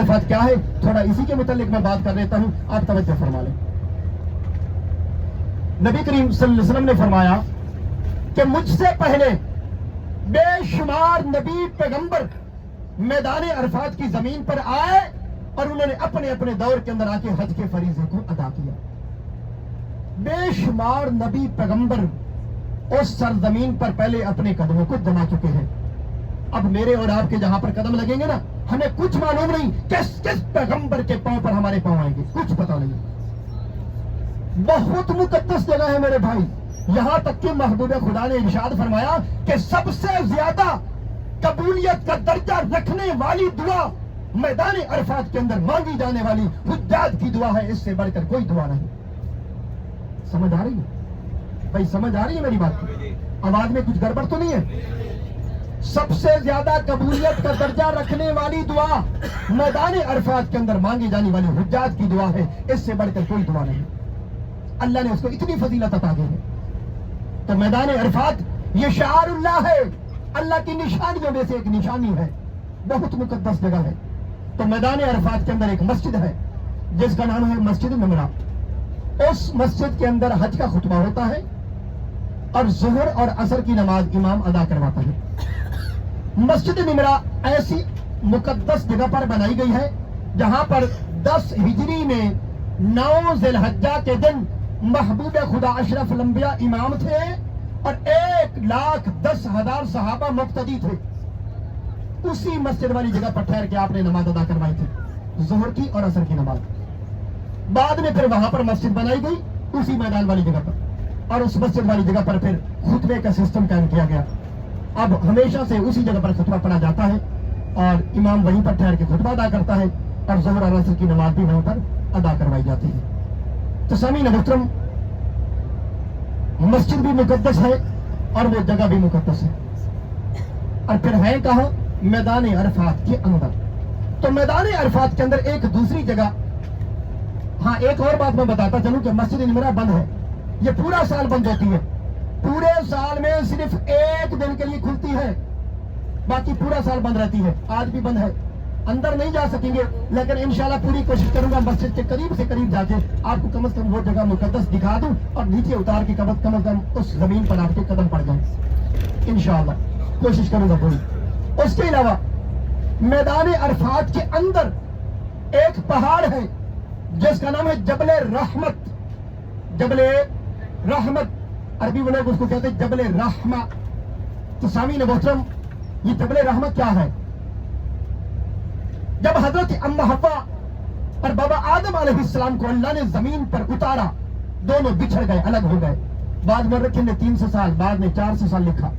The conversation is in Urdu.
عرفات کیا ہے تھوڑا اسی کے متعلق میں بات کر لیتا ہوں, آپ توجہ فرما لیں. نبی کریم صلی اللہ علیہ وسلم نے فرمایا کہ مجھ سے پہلے بے شمار نبی پیغمبر میدان عرفات کی زمین پر آئے اور انہوں نے اپنے اپنے دور کے اندر آ کے حج کے فریضے کو ادا کیا. بے شمار نبی پیغمبر اس سرزمین پر پہلے اپنے قدموں کو جما چکے ہیں. اب میرے اور آپ کے جہاں پر قدم لگیں گے نا, ہمیں کچھ معلوم نہیں کس کس پیغمبر کے پاؤں پر ہمارے پاؤں آئیں گے, کچھ پتہ نہیں. بہت مقدس جگہ ہے میرے بھائی. یہاں تک کہ محبوب خدا نے ارشاد فرمایا کہ سب سے زیادہ قبولیت کا درجہ رکھنے والی دعا میدان عرفات کے اندر مانگی جانے والی حجاج کی دعا ہے, اس سے بڑھ کر کوئی دعا نہیں. سمجھ آ رہی ہے بھائی, سمجھ آ رہی ہے میری بات؟ آواز میں کچھ گڑبڑ تو نہیں ہے؟ سب سے زیادہ قبولیت کا درجہ رکھنے والی دعا میدان عرفات کے اندر مانگی جانے والی حجاج کی دعا ہے, اس سے بڑھ کر کوئی دعا نہیں. اللہ نے اس کو اتنی فضیلت عطا کی ہے. تو میدان عرفات یہ شعار اللہ ہے, اللہ کی نشانیوں میں سے ایک نشانی ہے, بہت مقدس جگہ ہے. تو میدان عرفات کے اندر ایک مسجد ہے جس کا نام ہے مسجد نمرہ. اس مسجد کے اندر حج کا خطبہ ہوتا ہے اور ظہر اور عصر کی نماز امام ادا کرواتا ہے. مسجد نمرہ ایسی مقدس جگہ پر بنائی گئی ہے جہاں پر 10 ہجری میں 9 ذی الحجہ کے دن محبوب خدا اشرف الانبیاء امام تھے اور 1,10,000 صحابہ مقتدی تھے. اسی مسجد والی جگہ پر ٹھہر کے آپ نے نماز ادا کروائی تھی, ظہر کی اور عصر کی نماز. بعد میں پھر وہاں پر مسجد بنائی گئی اسی میدان والی جگہ پر, اور اس مسجد والی جگہ پر پھر خطبے کا سسٹم قائم کیا گیا. اب ہمیشہ سے اسی جگہ پر خطبہ پڑھا جاتا ہے اور امام وہیں پر ٹھہر کے خطبہ ادا کرتا ہے اور ظہر اور عصر کی نماز بھی وہاں پر ادا کروائی جاتی ہے. تو سامعین محترم, مسجد بھی مقدس ہے اور وہ جگہ بھی مقدس ہے, اور پھر ہے کہاں؟ میدان عرفات کے اندر. تو میدان عرفات کے اندر ایک دوسری جگہ, ہاں ایک اور بات میں بتاتا چلوں کہ مسجد نمرہ بند ہے, یہ پورا سال بند ہوتی ہے. پورے سال میں صرف ایک دن کے لیے کھلتی ہے, باقی پورا سال بند رہتی ہے. آج بھی بند ہے, اندر نہیں جا سکیں گے, لیکن انشاءاللہ پوری کوشش کروں گا مسجد کے قریب سے قریب جا کے آپ کو کم از کم وہ جگہ مقدس دکھا دوں اور نیچے اتار کے کم از کم اس زمین پر آپ کے قدم پڑ جائیں. انشاءاللہ کوشش کروں گا پوری. اس کے علاوہ میدان عرفات کے اندر ایک پہاڑ ہے جس کا نام ہے جبل رحمت. جبل رحمت عربی میں لوگ اس کو کہتے ہیں جبل رحمہ. تو سامعین محترم, یہ جبل رحمت کیا ہے؟ جب حضرت ام حوا اور بابا آدم علیہ السلام کو اللہ نے زمین پر اتارا, دونوں بچھڑ گئے, الگ ہو گئے. بعد میں رکھے نے 300 سال, بعد میں 400 سال لکھا.